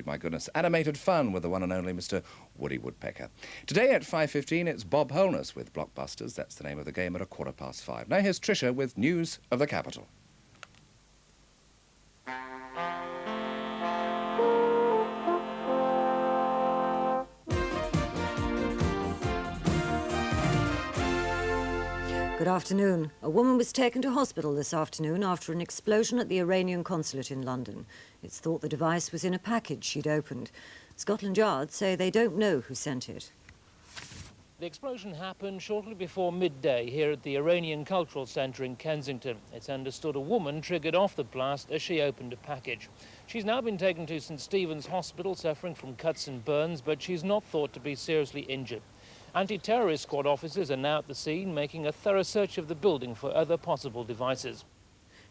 my goodness, animated fun with the one and only Mr. Woody Woodpecker. Today at 5:15, it's Bob Holness with Blockbusters. That's the name of the game at 5:15. Now here's Tricia with news of the capital. Good afternoon. A woman was taken to hospital this afternoon after an explosion at the Iranian consulate in London. It's thought the device was in a package she'd opened. Scotland Yard say they don't know who sent it. The explosion happened shortly before midday here at the Iranian Cultural Centre in Kensington. It's understood a woman triggered off the blast as she opened a package. She's now been taken to St Stephen's Hospital suffering from cuts and burns, but she's not thought to be seriously injured. Anti-terrorist squad officers are now at the scene making a thorough search of the building for other possible devices.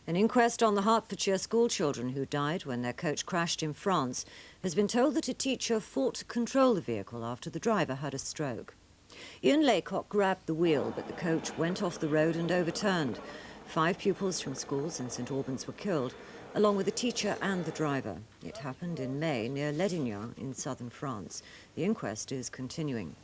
An inquest on the Hertfordshire school children who died when their coach crashed in France has been told that a teacher fought to control the vehicle after the driver had a stroke. Ian Laycock grabbed the wheel, but the coach went off the road and overturned. 5 pupils from schools in St Albans were killed, along with the teacher and the driver. It happened in May near Ledignan in southern France. The inquest is continuing.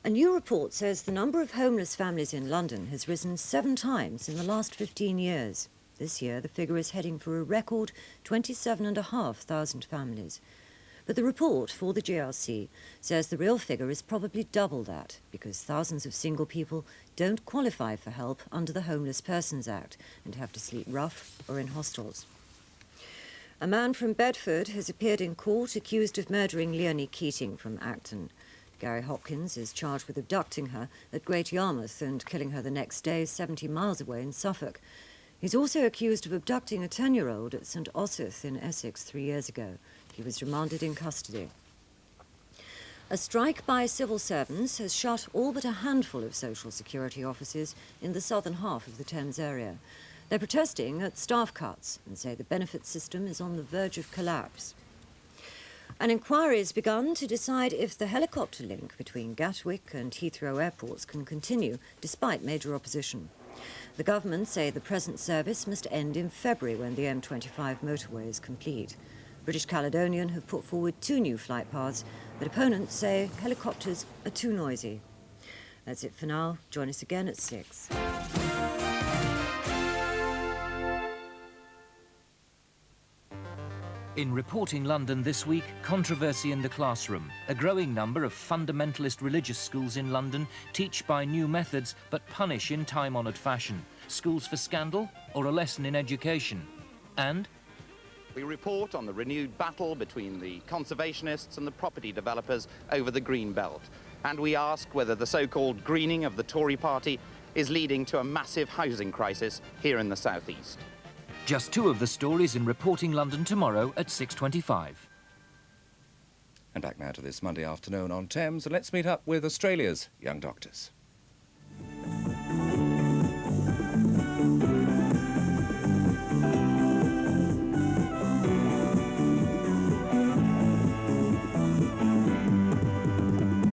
A new report says the number of homeless families in London has risen 7 times in the last 15 years. This year, the figure is heading for a record 27,500 families. But the report for the GRC says the real figure is probably double that, because thousands of single people don't qualify for help under the Homeless Persons Act and have to sleep rough or in hostels. A man from Bedford has appeared in court accused of murdering Leonie Keating from Acton. Gary Hopkins is charged with abducting her at Great Yarmouth and killing her the next day 70 miles away in Suffolk. He's also accused of abducting a 10-year-old at St Osyth in Essex 3 years ago. He was remanded in custody. A strike by civil servants has shut all but a handful of social security offices in the southern half of the Thames area. They're protesting at staff cuts and say the benefits system is on the verge of collapse. An inquiry has begun to decide if the helicopter link between Gatwick and Heathrow airports can continue despite major opposition. The government say the present service must end in February when the M25 motorway is complete. British Caledonian have put forward 2 new flight paths, but opponents say helicopters are too noisy. That's it for now. Join us again at 6. In Reporting London this week, controversy in the classroom. A growing number of fundamentalist religious schools in London teach by new methods but punish in time-honoured fashion. Schools for scandal or a lesson in education? And we report on the renewed battle between the conservationists and the property developers over the Green Belt. And we ask whether the so-called greening of the Tory party is leading to a massive housing crisis here in the South East. just 2 of the stories in Reporting London tomorrow at 6:25. And back now to this Monday afternoon on Thames, and let's meet up with Australia's young doctors.